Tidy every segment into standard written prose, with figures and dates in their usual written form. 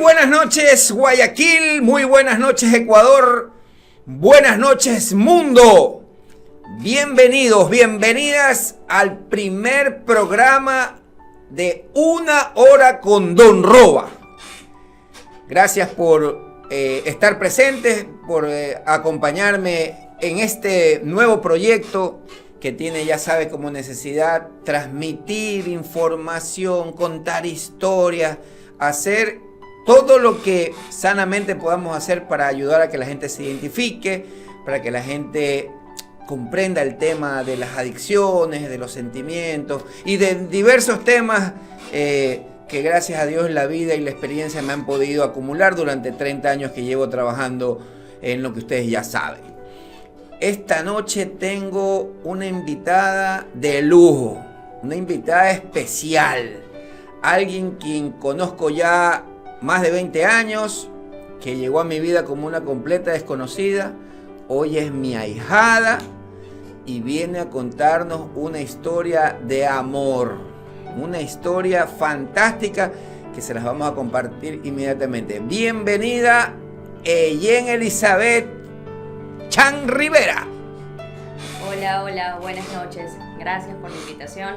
buenas noches Guayaquil, muy buenas noches Ecuador, buenas noches mundo. Bienvenidos, bienvenidas al primer programa de Una Hora con Don Roba. Gracias por estar presentes, por acompañarme en este nuevo proyecto que tiene, ya sabe, como necesidad transmitir información, contar historias, hacer todo lo que sanamente podamos hacer para ayudar a que la gente se identifique, para que la gente comprenda el tema de las adicciones, de los sentimientos y de diversos temas que gracias a Dios la vida y la experiencia me han podido acumular durante 30 años que llevo trabajando en lo que ustedes ya saben. Esta noche tengo una invitada de lujo, una invitada especial, alguien quien conozco ya más de 20 años, que llegó a mi vida como una completa desconocida, hoy es mi ahijada y viene a contarnos una historia de amor, una historia fantástica que se las vamos a compartir inmediatamente. Bienvenida, Eyen Elizabeth Chan Rivera. Hola, hola, buenas noches. Gracias por la invitación.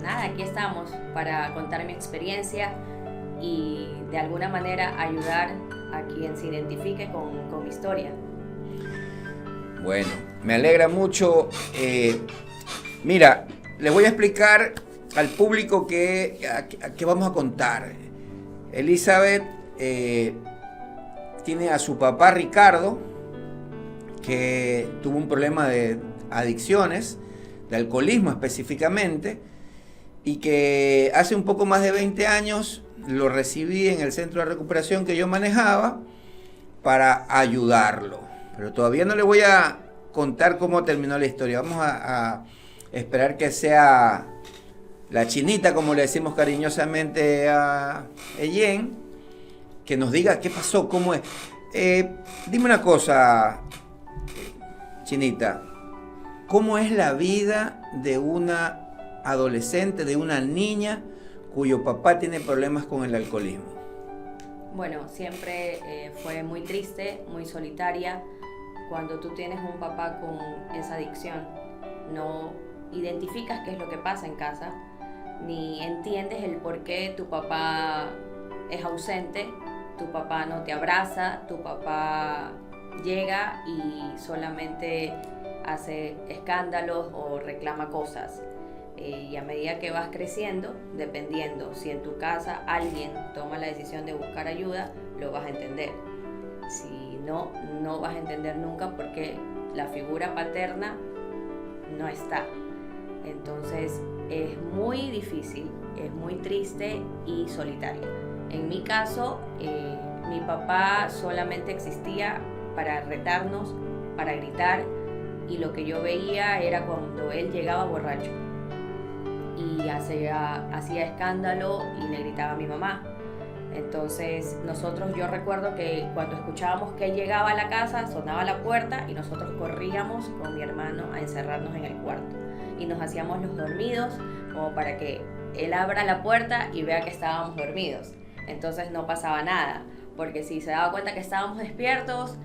Nada, aquí estamos para contar mi experiencia y de alguna manera ayudar a quien se identifique con mi historia. Bueno, me alegra mucho. Mira, les voy a explicar al público que vamos a contar. Elizabeth tiene a su papá Ricardo, que tuvo un problema de adicciones, de alcoholismo específicamente, y que hace un poco más de 20 años lo recibí en el centro de recuperación que yo manejaba para ayudarlo. Pero todavía no le voy a contar cómo terminó la historia. Vamos a esperar que sea la chinita, como le decimos cariñosamente a Eyen, que nos diga qué pasó, cómo es. Dime una cosa, chinita, ¿cómo es la vida de una adolescente, de una niña cuyo papá tiene problemas con el alcoholismo? Bueno, siempre fue muy triste, muy solitaria. Cuando tú tienes un papá con esa adicción, no identificas qué es lo que pasa en casa, ni entiendes el por qué tu papá es ausente, tu papá no te abraza, tu papá llega y solamente hace escándalos o reclama cosas. Y a medida que vas creciendo, dependiendo si en tu casa alguien toma la decisión de buscar ayuda, lo vas a entender. Si no, no vas a entender nunca porque la figura paterna no está. Entonces es muy difícil, es muy triste y solitaria. En mi caso, mi papá solamente existía para retarnos, para gritar, y lo que yo veía era cuando él llegaba borracho y hacía escándalo y le gritaba a mi mamá. Entonces yo recuerdo que cuando escuchábamos que él llegaba a la casa, sonaba la puerta y nosotros corríamos con mi hermano a encerrarnos en el cuarto y nos hacíamos los dormidos como para que él abra la puerta y vea que estábamos dormidos. Entonces no pasaba nada, porque si se daba cuenta que estábamos despiertos,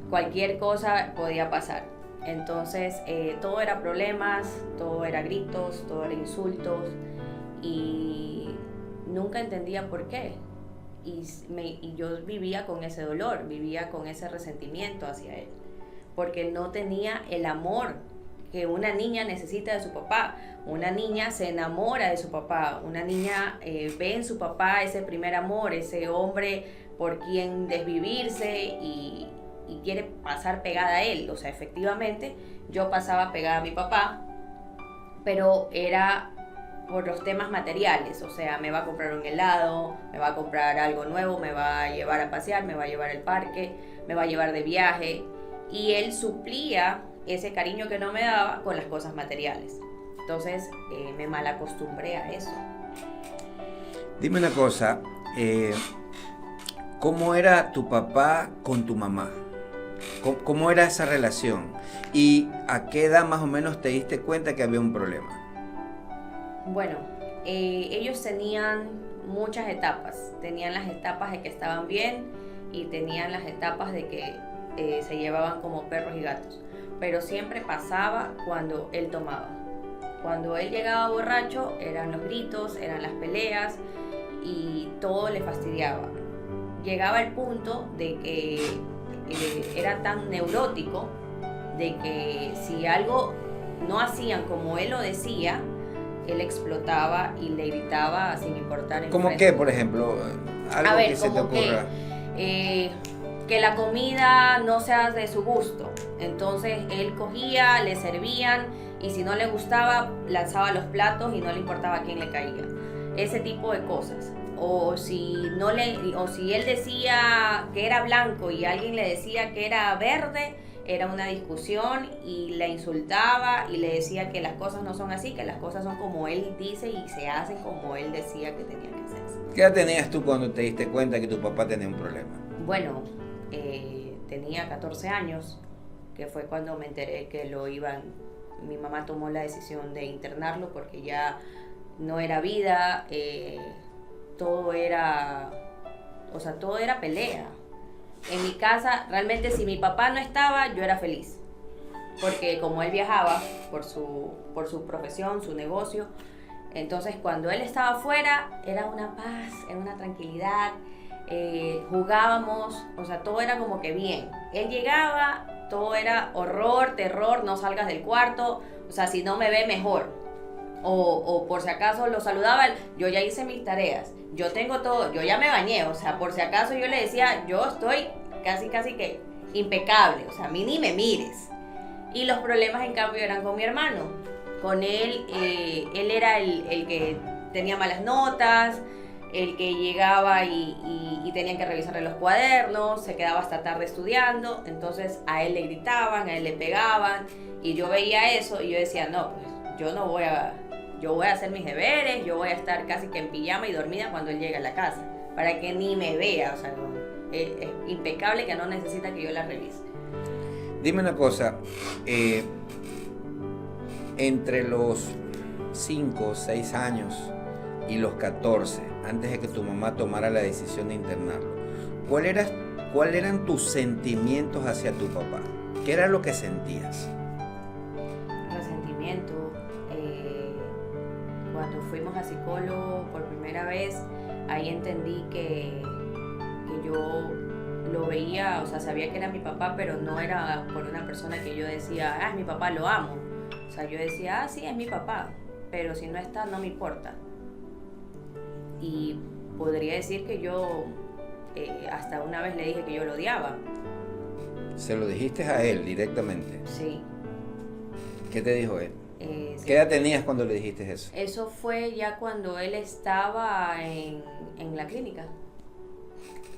cualquier cosa podía pasar. Entonces todo era problemas, todo era gritos, todo era insultos y nunca entendía por qué. Y yo vivía con ese dolor, vivía con ese resentimiento hacia él, porque no tenía el amor que una niña necesita de su papá. Una niña se enamora de su papá, una niña ve en su papá ese primer amor, ese hombre por quien desvivirse y quiere pasar pegada a él. O sea, efectivamente, yo pasaba pegada a mi papá, pero era por los temas materiales. O sea, me va a comprar un helado, me va a comprar algo nuevo, me va a llevar a pasear, me va a llevar al parque, me va a llevar de viaje. Y él suplía ese cariño que no me daba con las cosas materiales. Entonces, me malacostumbré a eso. Dime una cosa, ¿cómo era tu papá con tu mamá? ¿Cómo era esa relación? ¿Y a qué edad más o menos te diste cuenta que había un problema? Bueno, ellos tenían muchas etapas. Tenían las etapas de que estaban bien y tenían las etapas de que se llevaban como perros y gatos. Pero siempre pasaba cuando él tomaba. Cuando él llegaba borracho, eran los gritos, eran las peleas y todo le fastidiaba. Llegaba el punto de que era tan neurótico de que si algo no hacían como él lo decía, él explotaba y le gritaba sin importar el ¿Cómo resto. qué, por ejemplo? Algo A ver, que se te como ocurra. Que la comida no sea de su gusto. Entonces él cogía, le servían y si no le gustaba, lanzaba los platos y no le importaba a quién le caía. Ese tipo de cosas. O si él decía que era blanco y alguien le decía que era verde, era una discusión y le insultaba y le decía que las cosas no son así, que las cosas son como él dice y se hacen como él decía que tenían que hacerse. ¿Qué edad tenías tú cuando te diste cuenta que tu papá tenía un problema? Bueno, tenía 14 años, que fue cuando me enteré que mi mamá tomó la decisión de internarlo porque ya no era vida, todo era pelea. En mi casa, realmente si mi papá no estaba, yo era feliz. Porque como él viajaba por su profesión, su negocio, entonces cuando él estaba afuera, era una paz, era una tranquilidad, jugábamos, o sea, todo era como que bien. Él llegaba, todo era horror, terror, no salgas del cuarto, o sea, si no me ve mejor. O por si acaso lo saludaba, yo ya hice mis tareas, yo tengo todo, yo ya me bañé, o sea, por si acaso yo le decía, yo estoy casi que impecable, o sea, a mí ni me mires. Y los problemas en cambio eran con mi hermano. Con él, él era el que tenía malas notas, el que llegaba y tenían que revisarle los cuadernos, se quedaba hasta tarde estudiando, entonces a él le gritaban, a él le pegaban, y yo veía eso y yo decía, no, pues yo voy a hacer mis deberes, yo voy a estar casi que en pijama y dormida cuando él llegue a la casa, para que ni me vea, o sea, es impecable que no necesita que yo la revise. Dime una cosa, entre los 5 o 6 años y los 14, antes de que tu mamá tomara la decisión de internarlo, ¿cuáles eran tus sentimientos hacia tu papá? ¿Qué era lo que sentías? Resentimiento. Cuando fuimos a psicólogo por primera vez, ahí entendí que yo lo veía, o sea, sabía que era mi papá, pero no era por una persona que yo decía, es mi papá, lo amo. O sea, yo decía, sí, es mi papá, pero si no está, no me importa. Y podría decir que yo hasta una vez le dije que yo lo odiaba. ¿Se lo dijiste a él directamente? Sí. ¿Qué te dijo él? Sí. ¿Qué edad tenías cuando le dijiste eso? Eso fue ya cuando él estaba en la clínica.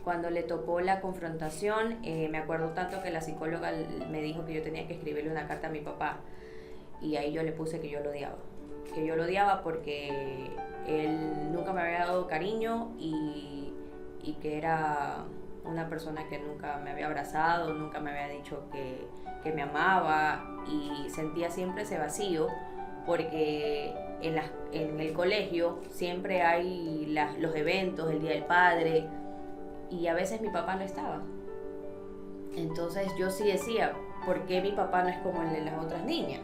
Cuando le tocó la confrontación, me acuerdo tanto que la psicóloga me dijo que yo tenía que escribirle una carta a mi papá. Y ahí yo le puse que yo lo odiaba. Que yo lo odiaba porque él nunca me había dado cariño y que era una persona que nunca me había abrazado, nunca me había dicho que me amaba, y sentía siempre ese vacío porque en el colegio siempre hay los eventos, el Día del Padre, y a veces mi papá no estaba. Entonces yo sí decía, ¿por qué mi papá no es como el de las otras niñas?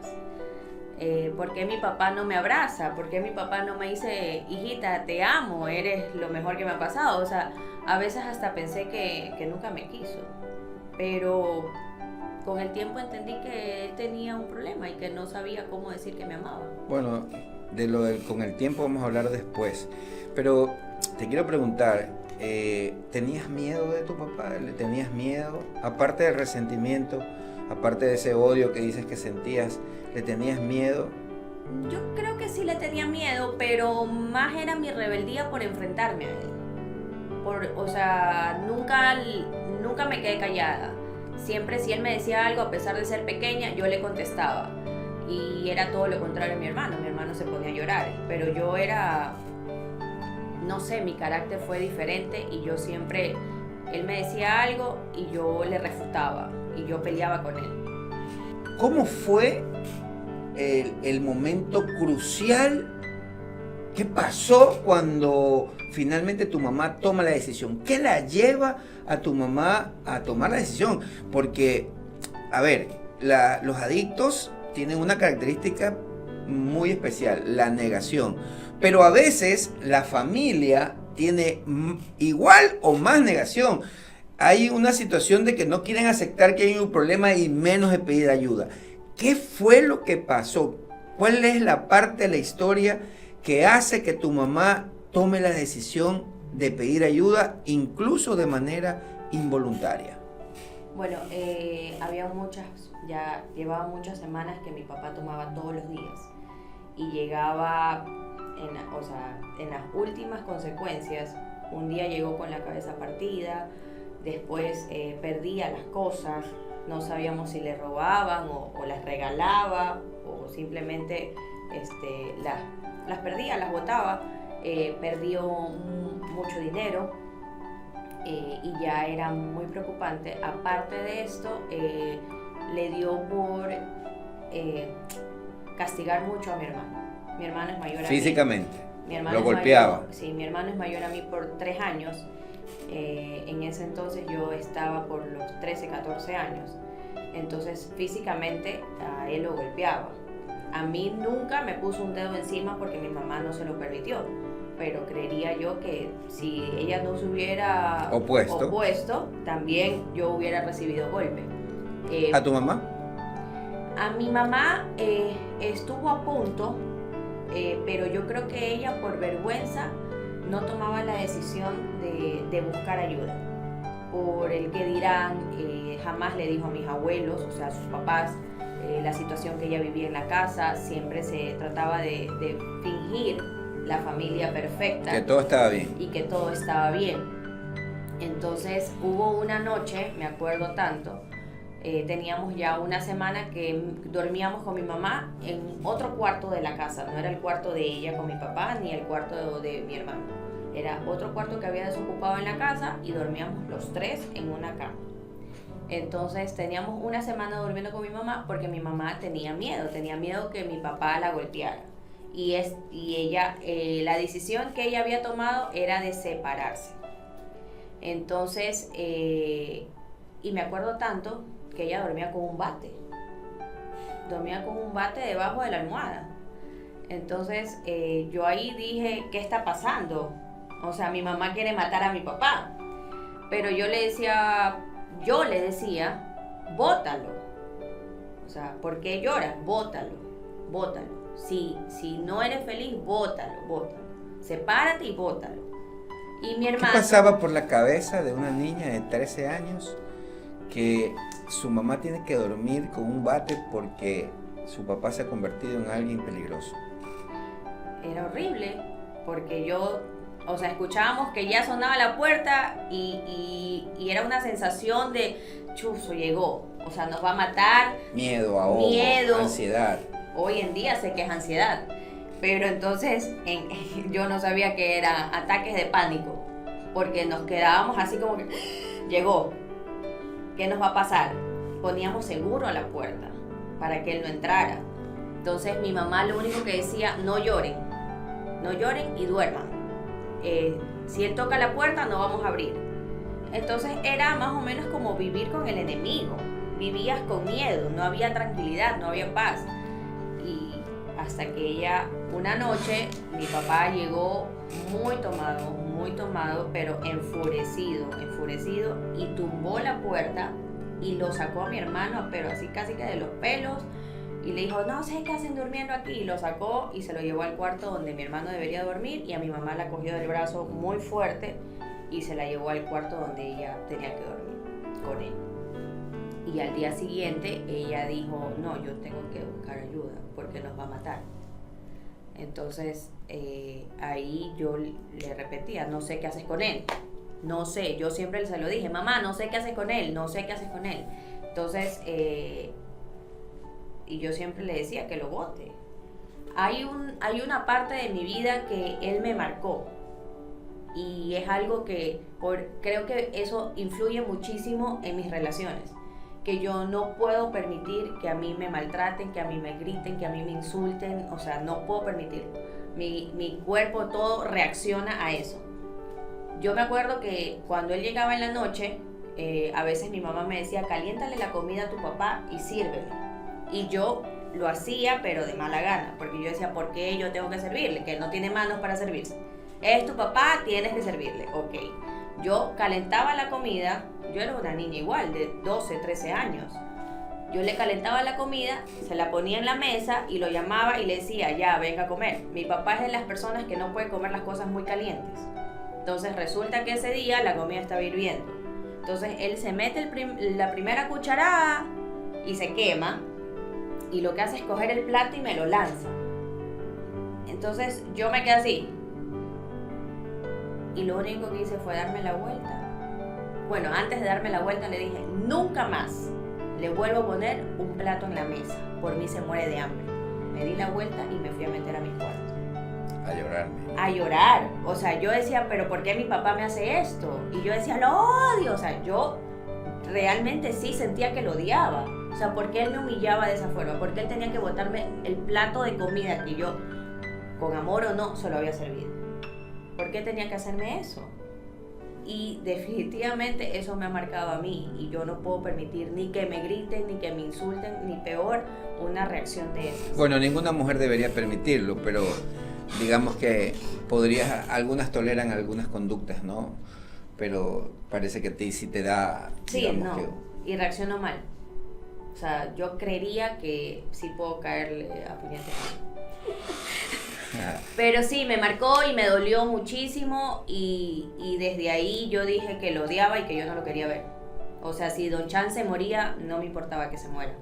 ¿Por qué mi papá no me abraza? ¿Por qué mi papá no me dice, hijita, te amo, eres lo mejor que me ha pasado? O sea, a veces hasta pensé que nunca me quiso, pero con el tiempo entendí que él tenía un problema y que no sabía cómo decir que me amaba. Bueno, con el tiempo vamos a hablar después, pero te quiero preguntar, ¿tenías miedo de tu papá? ¿Le tenías miedo? Aparte del resentimiento, aparte de ese odio que dices que sentías, ¿le tenías miedo? Yo creo que sí le tenía miedo, pero más era mi rebeldía por enfrentarme a él. O sea, nunca me quedé callada. Siempre si él me decía algo, a pesar de ser pequeña, yo le contestaba. Y era todo lo contrario a mi hermano. Mi hermano se ponía a llorar, pero yo era, no sé, mi carácter fue diferente y yo siempre, él me decía algo y yo le refutaba y yo peleaba con él. ¿Cómo fue el momento crucial ¿Qué pasó cuando finalmente tu mamá toma la decisión? ¿Qué la lleva a tu mamá a tomar la decisión? Porque, a ver, los adictos tienen una característica muy especial, la negación. Pero a veces la familia tiene igual o más negación. Hay una situación de que no quieren aceptar que hay un problema y menos de pedir ayuda. ¿Qué fue lo que pasó? ¿Cuál es la parte de la historia que hace que tu mamá tome la decisión de pedir ayuda, incluso de manera involuntaria? Bueno, ya llevaba muchas semanas que mi papá tomaba todos los días y llegaba en las últimas consecuencias. Un día llegó con la cabeza partida, después perdía las cosas, no sabíamos si le robaban o las regalaba o simplemente las perdía, las botaba. Perdió mucho dinero y ya era muy preocupante. Aparte de esto, le dio por castigar mucho a mi hermano. Mi hermano es mayor a mí. Físicamente. Mi hermano lo golpeaba. Sí, mi hermano es mayor a mí por 3 años. En ese entonces yo estaba por los 13, 14 años. Entonces físicamente a él lo golpeaba. A mí nunca me puso un dedo encima porque mi mamá no se lo permitió. Pero creería yo que si ella no se hubiera opuesto, también yo hubiera recibido golpe. ¿A tu mamá? A mi mamá estuvo a punto, pero yo creo que ella por vergüenza no tomaba la decisión de buscar ayuda. Por el que dirán, jamás le dijo a mis abuelos, o sea, a sus papás, la situación que ella vivía en la casa. Siempre se trataba de fingir la familia perfecta. Que todo estaba bien. Y que todo estaba bien. Entonces hubo una noche, me acuerdo tanto, teníamos ya una semana que dormíamos con mi mamá en otro cuarto de la casa. No era el cuarto de ella con mi papá ni el cuarto de mi hermano. Era otro cuarto que había desocupado en la casa y dormíamos los 3 en una cama. Entonces teníamos una semana durmiendo con mi mamá porque mi mamá tenía miedo que mi papá la golpeara. Y ella, la decisión que ella había tomado era de separarse. Entonces, y me acuerdo tanto que ella dormía con un bate. Dormía con un bate debajo de la almohada. Entonces, yo ahí dije, ¿qué está pasando? O sea, mi mamá quiere matar a mi papá. Pero yo le decía, bótalo. O sea, ¿por qué lloras? Bótalo. Si no eres feliz, bótalo. Sepárate y bótalo. Y mi hermano... ¿Qué pasaba por la cabeza de una niña de 13 años que su mamá tiene que dormir con un bate porque su papá se ha convertido en alguien peligroso? Era horrible, porque escuchábamos que ya sonaba la puerta y era una sensación de chuzo, llegó, o sea, nos va a matar. Miedo, ahogo, ansiedad. Hoy en día sé que es ansiedad, pero entonces yo no sabía que eran ataques de pánico, porque nos quedábamos así como que llegó, ¿qué nos va a pasar? Poníamos seguro a la puerta para que él no entrara. Entonces mi mamá lo único que decía, no lloren y duerman. Si él toca la puerta no vamos a abrir. Entonces era más o menos como vivir con el enemigo. Vivías con miedo, no había tranquilidad, no había paz. Y hasta que una noche, mi papá llegó muy tomado, pero enfurecido, y tumbó la puerta y lo sacó a mi hermano, pero así casi que de los pelos, y le dijo, no sé qué hacen durmiendo aquí, y lo sacó y se lo llevó al cuarto donde mi hermano debería dormir, y a mi mamá la cogió del brazo muy fuerte y se la llevó al cuarto donde ella tenía que dormir con él. Y al día siguiente ella dijo, no, yo tengo que buscar ayuda porque nos va a matar. Entonces ahí yo le repetía, no sé qué haces con él. No sé, yo siempre se lo dije, mamá, no sé qué haces con él. Entonces, y yo siempre le decía que lo bote. Hay una parte de mi vida que él me marcó. Y es algo que creo que eso influye muchísimo en mis relaciones. Que yo no puedo permitir que a mí me maltraten, que a mí me griten, que a mí me insulten. O sea, no puedo permitirlo. Mi cuerpo todo reacciona a eso. Yo me acuerdo que cuando él llegaba en la noche, a veces mi mamá me decía, caliéntale la comida a tu papá y sírvele. Y yo lo hacía, pero de mala gana, porque yo decía, ¿por qué yo tengo que servirle? Que él no tiene manos para servirse. Es tu papá, tienes que servirle. Ok. Yo calentaba la comida, yo era una niña igual, de 12, 13 años. Yo le calentaba la comida, se la ponía en la mesa y lo llamaba y le decía, ya, venga a comer. Mi papá es de las personas que no puede comer las cosas muy calientes. Entonces resulta que ese día la comida estaba hirviendo. Entonces él se mete la primera cucharada y se quema. Y lo que hace es coger el plato y me lo lanza. Entonces yo me quedé así. Y lo único que hice fue darme la vuelta. Bueno, antes de darme la vuelta le dije, nunca más le vuelvo a poner un plato en la mesa. Por mí se muere de hambre. Me di la vuelta y me fui a meter a mi cuarto. A llorarme. A llorar. O sea, yo decía, pero ¿por qué mi papá me hace esto? Y yo decía, lo odio. O sea, yo realmente sí sentía que lo odiaba. O sea, ¿por qué él me humillaba de esa forma? ¿Por qué él tenía que botarme el plato de comida que yo, con amor o no, se lo había servido? ¿Por qué tenía que hacerme eso? Y definitivamente eso me ha marcado a mí. Y yo no puedo permitir ni que me griten, ni que me insulten, ni peor, una reacción de esas. Bueno, ninguna mujer debería permitirlo, pero digamos que algunas toleran algunas conductas, ¿no? Pero parece que a ti sí te da... Sí, no. Y reacciono mal. O sea, yo creería que sí puedo caerle a puñete. Pero sí, me marcó y me dolió muchísimo y desde ahí yo dije que lo odiaba y que yo no lo quería ver. O sea, si Don Chan se moría, no me importaba que se muera.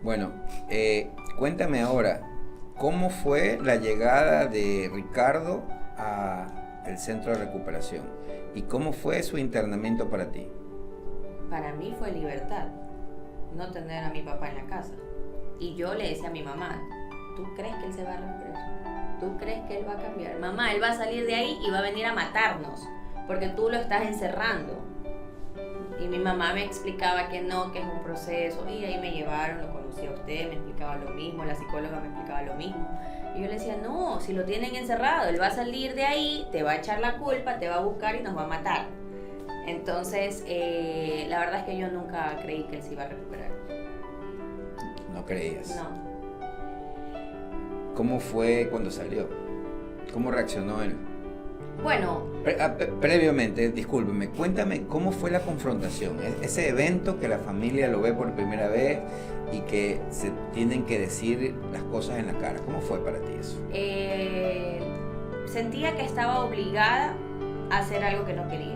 Bueno, cuéntame ahora, ¿cómo fue la llegada de Ricardo al centro de recuperación? ¿Y cómo fue su internamiento para ti? Para mí fue libertad, no tener a mi papá en la casa. Y yo le decía a mi mamá, ¿tú crees que él se va a recuperar? ¿Tú crees que él va a cambiar? Mamá, él va a salir de ahí y va a venir a matarnos, porque tú lo estás encerrando. Y mi mamá me explicaba que no, que es un proceso. Y ahí me llevaron, lo conocí a usted, me explicaba lo mismo, la psicóloga me explicaba lo mismo. Y yo le decía, no, si lo tienen encerrado, él va a salir de ahí, te va a echar la culpa, te va a buscar y nos va a matar. Entonces, la verdad es que yo nunca creí que él se iba a recuperar. ¿No creías? No. ¿Cómo fue cuando salió? ¿Cómo reaccionó él? Bueno. Previamente, discúlpeme, cuéntame cómo fue la confrontación, ese evento que la familia lo ve por primera vez y que se tienen que decir las cosas en la cara. ¿Cómo fue para ti eso? Sentía que estaba obligada a hacer algo que no quería.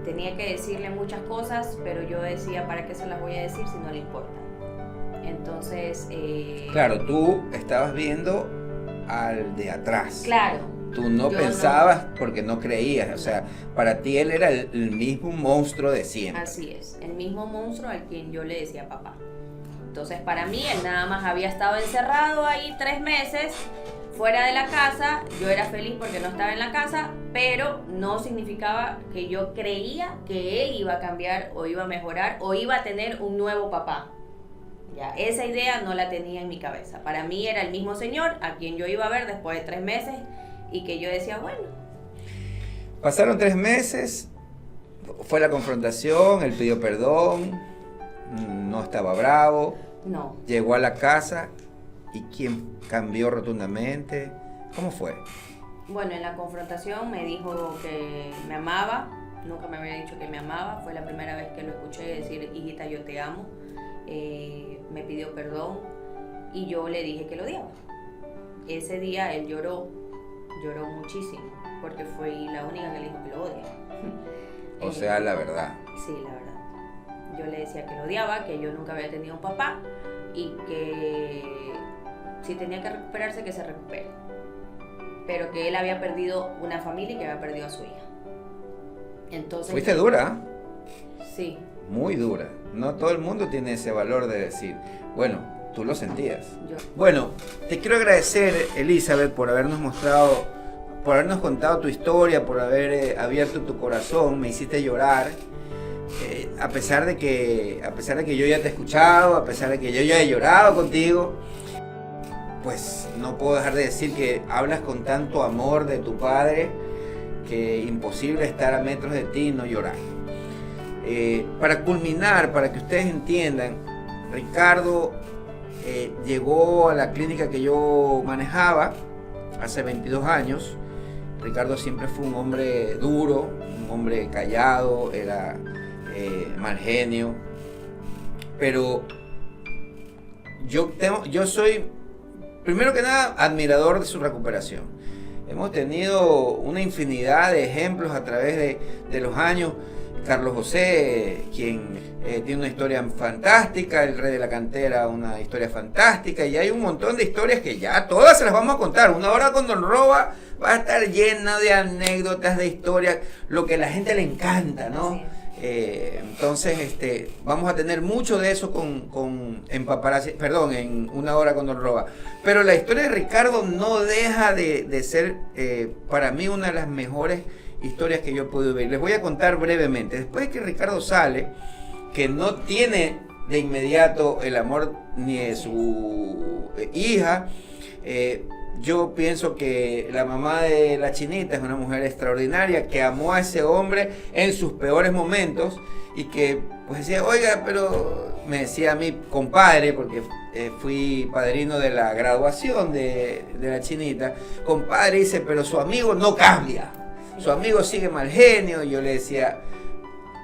Tenía que decirle muchas cosas, pero yo decía, ¿para qué se las voy a decir si no le importa? Entonces... Claro, tú estabas viendo al de atrás. Claro. Tú no pensabas porque no creías, o sea, para ti él era el mismo monstruo de siempre. Así es, el mismo monstruo al quien yo le decía papá. Entonces para mí él nada más había estado encerrado ahí 3 meses, fuera de la casa. Yo era feliz porque no estaba en la casa, pero no significaba que yo creía que él iba a cambiar o iba a mejorar o iba a tener un nuevo papá. Ya, esa idea no la tenía en mi cabeza. Para mí era el mismo señor a quien yo iba a ver después de 3 meses y que yo decía, bueno. Pasaron 3 meses, fue la confrontación, él pidió perdón, no estaba bravo. No. Llegó a la casa y ¿quién cambió rotundamente? ¿Cómo fue? Bueno, en la confrontación me dijo que me amaba, nunca me había dicho que me amaba, fue la primera vez que lo escuché decir, hijita, yo te amo. Me pidió perdón y yo le dije que lo odiaba. Ese día él lloró muchísimo porque fue la única que le dijo que lo odia. O sea, la verdad. Sí, la verdad. Yo le decía que lo odiaba, que yo nunca había tenido un papá y que si tenía que recuperarse, que se recupere. Pero que él había perdido una familia y que había perdido a su hija. Entonces, ¿fuiste dura? Sí. Muy dura. No todo el mundo tiene ese valor de decir, bueno, tú lo sentías. Yo. Bueno, te quiero agradecer, Elizabeth, por habernos contado tu historia, por haber abierto tu corazón, me hiciste llorar. A pesar de que yo ya te he escuchado, a pesar de que yo ya he llorado contigo, pues no puedo dejar de decir que hablas con tanto amor de tu padre que imposible estar a metros de ti y no llorar. Para culminar, para que ustedes entiendan, Ricardo llegó a la clínica que yo manejaba hace 22 años. Ricardo siempre fue un hombre duro, un hombre callado, era mal genio, pero yo soy, primero que nada, admirador de su recuperación. Hemos tenido una infinidad de ejemplos a través de los años. Carlos José, quien tiene una historia fantástica, el rey de la cantera, una historia fantástica, y hay un montón de historias que ya todas se las vamos a contar. Una hora con Don Roba va a estar llena de anécdotas, de historias, lo que a la gente le encanta, ¿no? Entonces, vamos a tener mucho de eso en Paparazzi, perdón, en Una Hora con Don Roba. Pero la historia de Ricardo no deja de ser, para mí, una de las mejores historias que yo he podido ver. Les voy a contar brevemente. Después de que Ricardo sale, que no tiene de inmediato el amor ni de su hija, yo pienso que la mamá de la chinita es una mujer extraordinaria que amó a ese hombre en sus peores momentos y que pues decía, oiga, pero me decía a mí compadre, porque fui padrino de la graduación de la chinita, compadre, dice, pero su amigo no cambia. Su amigo sigue mal genio. Y yo le decía,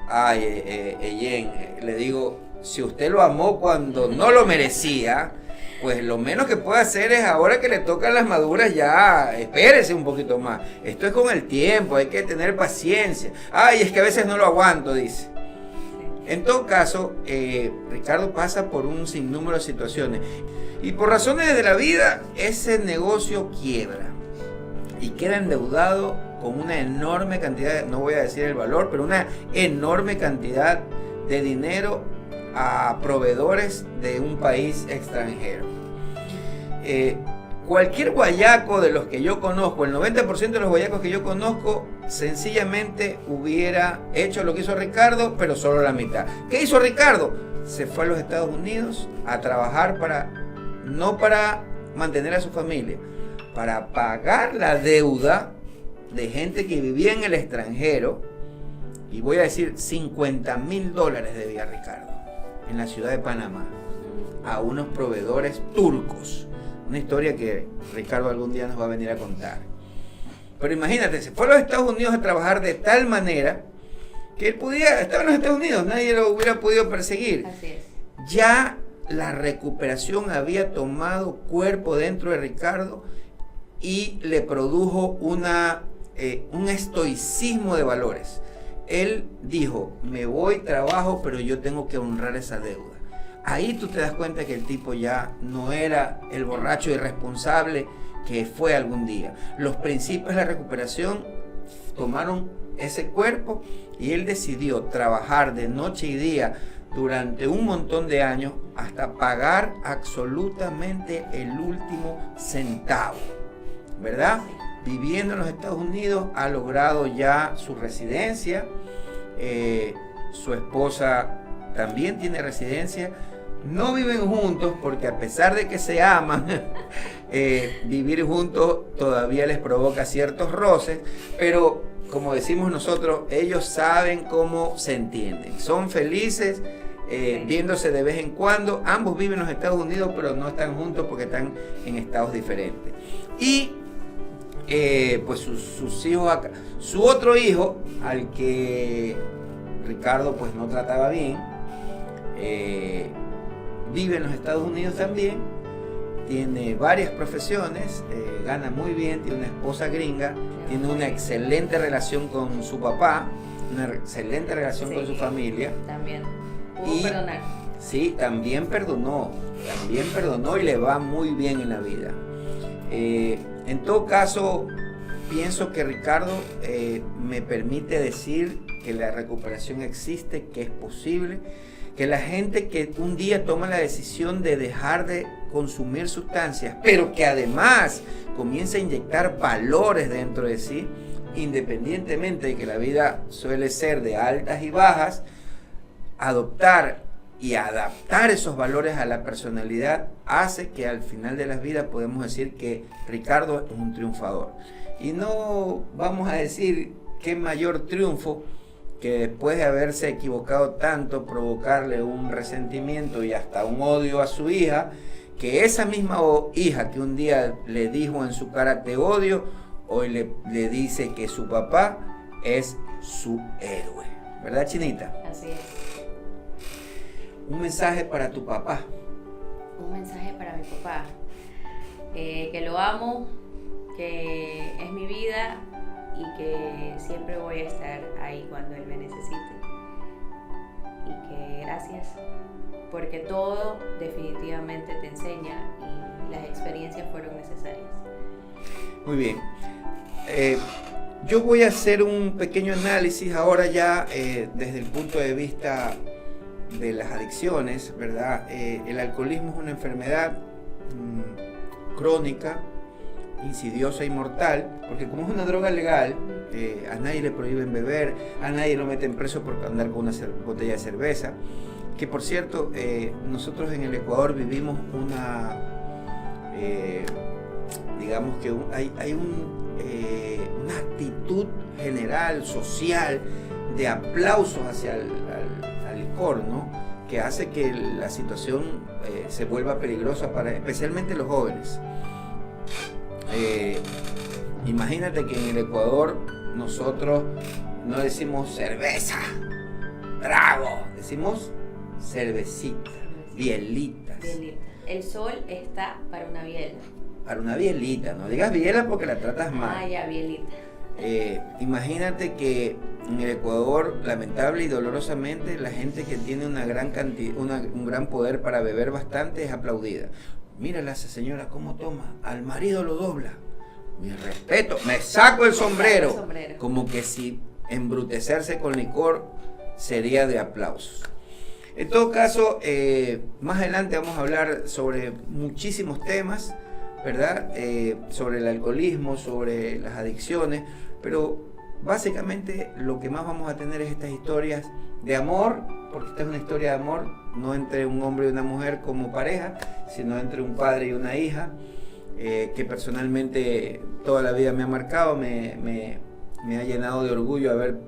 ay, Eyen, le digo, si usted lo amó cuando no lo merecía, pues lo menos que puede hacer es ahora que le tocan las maduras, ya espérese un poquito más. Esto es con el tiempo, hay que tener paciencia. Ay, es que a veces no lo aguanto, dice. En todo caso, Ricardo pasa por un sinnúmero de situaciones y por razones de la vida, ese negocio quiebra y queda endeudado con una enorme cantidad, no voy a decir el valor, pero una enorme cantidad de dinero a proveedores de un país extranjero. Cualquier guayaco de los que yo conozco, el 90% de los guayacos que yo conozco, sencillamente hubiera hecho lo que hizo Ricardo, pero solo la mitad. ¿Qué hizo Ricardo? Se fue a los Estados Unidos a trabajar no para mantener a su familia, para pagar la deuda de gente que vivía en el extranjero. Y voy a decir, $50,000 debía Ricardo en la ciudad de Panamá a unos proveedores turcos. Una historia que Ricardo algún día nos va a venir a contar. Pero imagínate, se fue a los Estados Unidos a trabajar de tal manera que él estaba en los Estados Unidos, nadie lo hubiera podido perseguir. Así es. Ya la recuperación había tomado cuerpo dentro de Ricardo y le produjo un estoicismo de valores. Él dijo, me voy, trabajo, pero yo tengo que honrar esa deuda. Ahí tú te das cuenta que el tipo ya no era el borracho irresponsable que fue algún día. Los principios de la recuperación tomaron ese cuerpo y él decidió trabajar de noche y día durante un montón de años hasta pagar absolutamente el último centavo, ¿verdad? Viviendo en los Estados Unidos, ha logrado ya su residencia, su esposa también tiene residencia. No viven juntos porque a pesar de que se aman, vivir juntos todavía les provoca ciertos roces, pero como decimos nosotros, ellos saben cómo se entienden, son felices viéndose de vez en cuando. Ambos viven en los Estados Unidos, pero no están juntos porque están en estados diferentes. Y pues sus hijos acá. Su otro hijo, al que Ricardo pues no trataba bien, vive en los Estados Unidos también, tiene varias profesiones, gana muy bien, tiene una esposa gringa, tiene una excelente relación con su papá, una excelente relación con su familia. También pudo perdonar. Sí, también perdonó y le va muy bien en la vida. En todo caso, pienso que Ricardo me permite decir que la recuperación existe, que es posible, que la gente que un día toma la decisión de dejar de consumir sustancias, pero que además comienza a inyectar valores dentro de sí, independientemente de que la vida suele ser de altas y bajas, adoptar y adaptar esos valores a la personalidad hace que al final de las vidas podemos decir que Ricardo es un triunfador. Y no vamos a decir qué mayor triunfo que después de haberse equivocado tanto, provocarle un resentimiento y hasta un odio a su hija, que esa misma hija que un día le dijo en su cara te odio, hoy le dice que su papá es su héroe. ¿Verdad, Chinita? Así es. Un mensaje para tu papá. Un mensaje para mi papá. Que lo amo, que es mi vida y que siempre voy a estar ahí cuando él me necesite. Y que gracias, porque todo definitivamente te enseña y las experiencias fueron necesarias. Muy bien. Yo voy a hacer un pequeño análisis ahora ya desde el punto de vista de las adicciones, ¿verdad? El alcoholismo es una enfermedad crónica, insidiosa y mortal, porque como es una droga legal, a nadie le prohíben beber, a nadie lo meten preso por andar con una botella de cerveza, que por cierto, nosotros en el Ecuador vivimos una, digamos que hay una actitud general, social, de aplausos hacia el licor, ¿no? Que hace que la situación se vuelva peligrosa para especialmente los jóvenes. Imagínate que en el Ecuador nosotros no decimos cerveza, trago, decimos cervecita, bielitas. Bielita. El sol está para una biela. Para una bielita, no digas biela porque la tratas mal. Ah, ya, bielita. Imagínate que en el Ecuador, lamentable y dolorosamente, la gente que tiene una gran cantidad, un gran poder para beber bastante es aplaudida. Mírala esa señora cómo toma, al marido lo dobla. Mi respeto, me saco el sombrero. Como que si embrutecerse con licor sería de aplausos. En todo caso, más adelante vamos a hablar sobre muchísimos temas, ¿verdad? Sobre el alcoholismo, sobre las adicciones, pero básicamente lo que más vamos a tener es estas historias de amor, porque esta es una historia de amor, no entre un hombre y una mujer como pareja, sino entre un padre y una hija, que personalmente toda la vida me ha marcado, me ha llenado de orgullo haber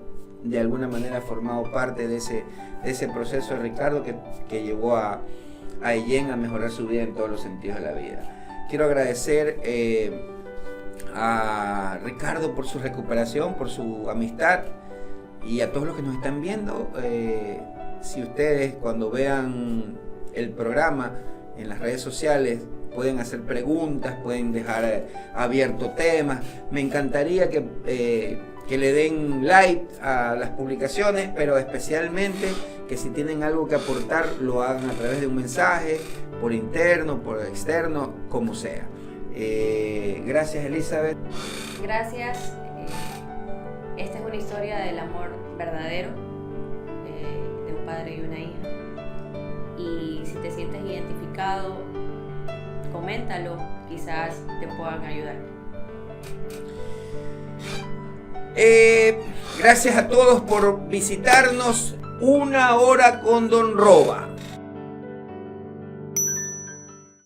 de alguna manera formado parte de ese proceso de Ricardo que llevó a Ellen a mejorar su vida en todos los sentidos de la vida. Quiero agradecer a Ricardo por su recuperación, por su amistad, y a todos los que nos están viendo. Si ustedes cuando vean el programa en las redes sociales pueden hacer preguntas, pueden dejar abierto temas, me encantaría que le den like a las publicaciones, pero especialmente que si tienen algo que aportar lo hagan a través de un mensaje, por interno, por externo, como sea. Gracias, Elizabeth. Gracias. Esta es una historia del amor verdadero de un padre y una hija. Y si te sientes identificado, coméntalo, quizás te puedan ayudar. Gracias a todos por visitarnos. Una hora con Don Roba.